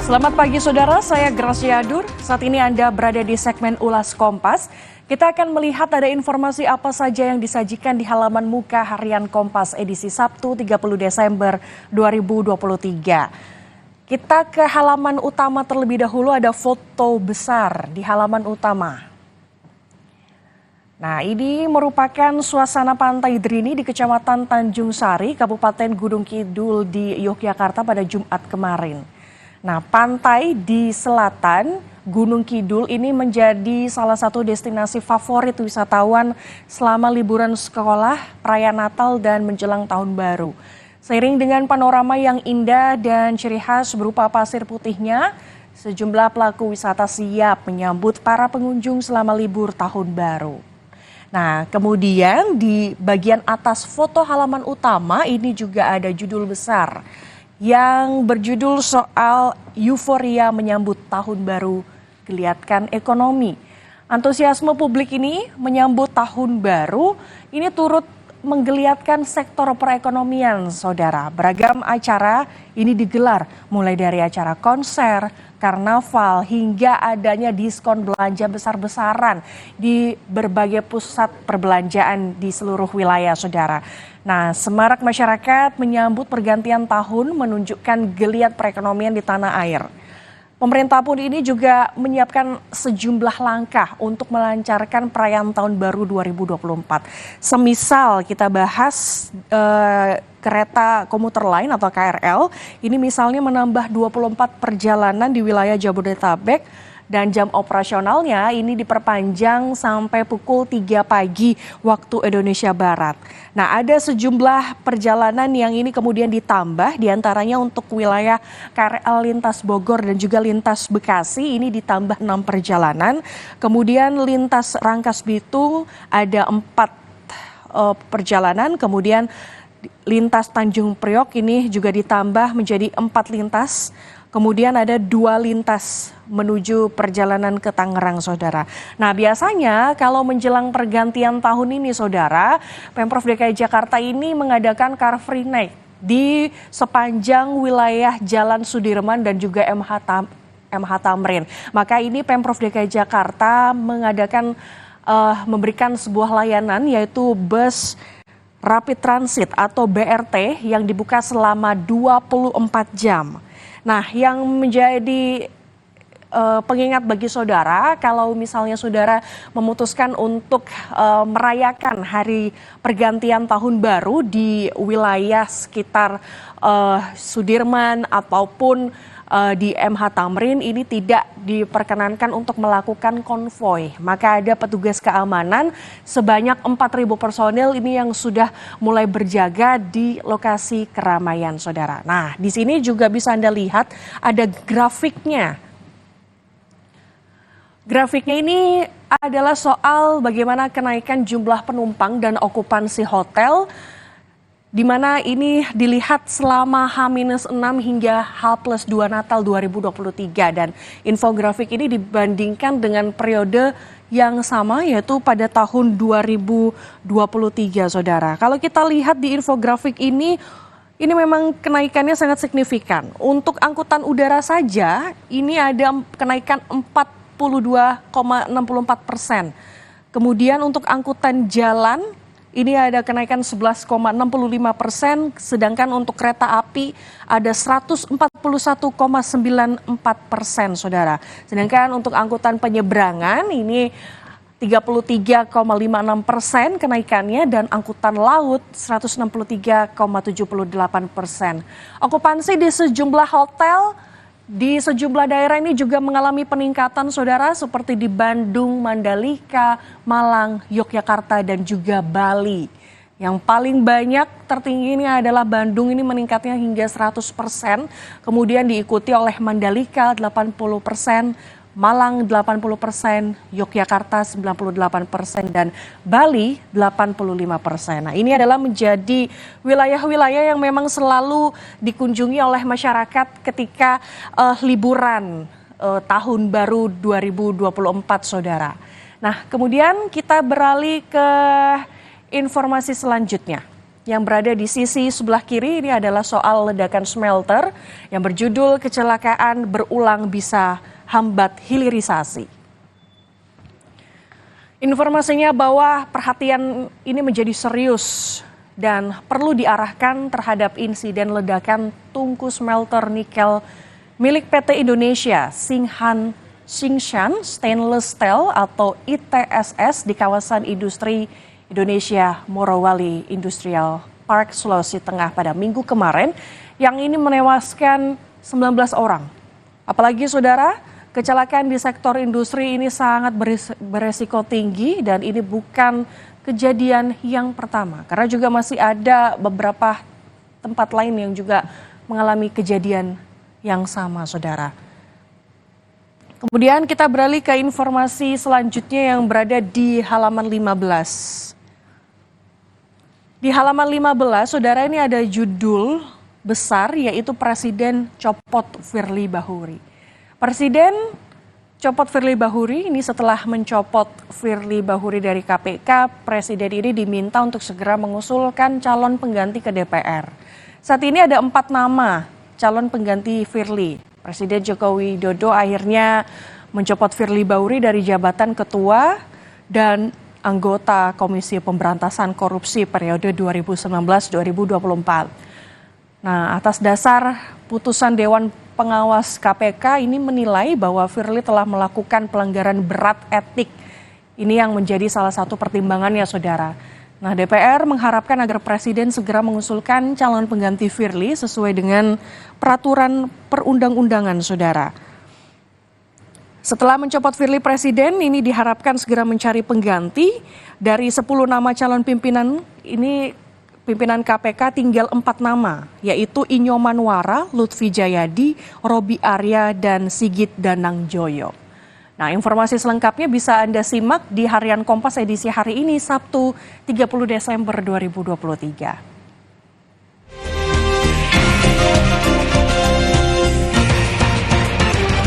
Selamat pagi saudara, saya Gracia Adur. Saat ini Anda berada di segmen Ulas Kompas. Kita akan melihat ada informasi apa saja yang disajikan di halaman muka harian Kompas edisi Sabtu 30 Desember 2023. Kita ke halaman utama terlebih dahulu, ada foto besar di halaman utama. Nah, ini merupakan suasana pantai Drini di Kecamatan Tanjung Sari, Kabupaten Gunung Kidul di Yogyakarta pada Jumat kemarin. Nah, pantai di selatan Gunung Kidul ini menjadi salah satu destinasi favorit wisatawan selama liburan sekolah, perayaan Natal, dan menjelang Tahun Baru. Seiring dengan panorama yang indah dan ciri khas berupa pasir putihnya, sejumlah pelaku wisata siap menyambut para pengunjung selama libur Tahun Baru. Nah, kemudian di bagian atas foto halaman utama ini juga ada judul besar yang berjudul soal euforia menyambut Tahun Baru geliatkan ekonomi. Antusiasme publik ini menyambut Tahun Baru ini turut menggeliatkan sektor perekonomian, saudara. Beragam acara ini digelar, mulai dari acara konser, karnaval, hingga adanya diskon belanja besar-besaran di berbagai pusat perbelanjaan di seluruh wilayah, saudara. Nah, semarak masyarakat menyambut pergantian tahun menunjukkan geliat perekonomian di tanah air. Pemerintah pun ini juga menyiapkan sejumlah langkah untuk melancarkan perayaan Tahun Baru 2024. Semisal kita bahas kereta komuter lain atau KRL, ini misalnya menambah 24 perjalanan di wilayah Jabodetabek dan jam operasionalnya ini diperpanjang sampai pukul 3 pagi waktu Indonesia Barat. Nah, ada sejumlah perjalanan yang ini kemudian ditambah, diantaranya untuk wilayah KRL lintas Bogor dan juga lintas Bekasi ini ditambah 6 perjalanan. Kemudian lintas Rangkas Bitung ada 4 perjalanan, kemudian lintas Tanjung Priok ini juga ditambah menjadi 4 lintas. Kemudian ada 2 lintas menuju perjalanan ke Tangerang, saudara. Nah, biasanya kalau menjelang pergantian tahun ini, saudara, Pemprov DKI Jakarta ini mengadakan Car Free Night di sepanjang wilayah Jalan Sudirman dan juga MH Tamrin. Maka ini Pemprov DKI Jakarta memberikan sebuah layanan yaitu bus Rapid Transit atau BRT yang dibuka selama 24 jam. Nah, yang menjadi pengingat bagi saudara, kalau misalnya saudara memutuskan untuk merayakan hari pergantian tahun baru di wilayah sekitar Sudirman ataupun di MH Tamrin, ini tidak diperkenankan untuk melakukan konvoy. Maka ada petugas keamanan sebanyak 4.000 personil ini yang sudah mulai berjaga di lokasi keramaian, saudara. Nah, di sini juga bisa Anda lihat ada grafiknya. Grafiknya ini adalah soal bagaimana kenaikan jumlah penumpang dan okupansi hotel, di mana ini dilihat selama H-6 hingga H+2 Natal 2023. Dan infografik ini dibandingkan dengan periode yang sama yaitu pada tahun 2023, saudara. Kalau kita lihat di infografik ini memang kenaikannya sangat signifikan. Untuk angkutan udara saja ini ada kenaikan 42,64%. Kemudian untuk angkutan jalan ini ada kenaikan 11,65%, sedangkan untuk kereta api ada 141,94%, saudara. Sedangkan untuk angkutan penyeberangan ini 33,56% kenaikannya dan angkutan laut 163,78%. Okupansi di sejumlah hotel di sejumlah daerah ini juga mengalami peningkatan, saudara, seperti di Bandung, Mandalika, Malang, Yogyakarta, dan juga Bali. Yang paling banyak tertinggi ini adalah Bandung, ini meningkatnya hingga 100%, kemudian diikuti oleh Mandalika 80%, Malang 80%, Yogyakarta 98%, dan Bali 85%. Nah, ini adalah menjadi wilayah-wilayah yang memang selalu dikunjungi oleh masyarakat ketika liburan Tahun Baru 2024, saudara. Nah, kemudian kita beralih ke informasi selanjutnya. yang berada di sisi sebelah kiri ini adalah soal ledakan smelter yang berjudul "Kecelakaan Berulang Bisa Hambat Hilirisasi". Informasinya bahwa perhatian ini menjadi serius dan perlu diarahkan terhadap insiden ledakan tungku smelter nikel milik PT Indonesia Tsingshan Stainless Steel atau ITSS di kawasan industri Indonesia Morowali Industrial Park, Sulawesi Tengah pada Minggu kemarin yang ini menewaskan 19 orang. Apalagi saudara, kecelakaan di sektor industri ini sangat beresiko tinggi dan ini bukan kejadian yang pertama karena juga masih ada beberapa tempat lain yang juga mengalami kejadian yang sama, saudara. Kemudian kita beralih ke informasi selanjutnya yang berada di halaman 15. Di halaman 15, saudara, ini ada judul besar yaitu Presiden Copot Firly Bahuri. Presiden copot Firly Bahuri ini setelah mencopot Firly Bahuri dari KPK, Presiden ini diminta untuk segera mengusulkan calon pengganti ke DPR. Saat ini ada 4 nama calon pengganti Firly. Presiden Joko Widodo akhirnya mencopot Firly Bahuri dari jabatan ketua dan anggota Komisi Pemberantasan Korupsi periode 2019-2024. Nah, atas dasar putusan Dewan Pengawas KPK ini menilai bahwa Firly telah melakukan pelanggaran berat etik. Ini yang menjadi salah satu pertimbangannya, saudara. Nah, DPR mengharapkan agar Presiden segera mengusulkan calon pengganti Firly sesuai dengan peraturan perundang-undangan, saudara. Setelah mencopot Firly, Presiden ini diharapkan segera mencari pengganti. Dari 10 nama calon pimpinan ini, pimpinan KPK tinggal 4 nama, yaitu Inyo Manwara, Lutfi Jayadi, Robi Arya, dan Sigit Danang Joyo. Nah, informasi selengkapnya bisa Anda simak di Harian Kompas edisi hari ini, Sabtu 30 Desember 2023.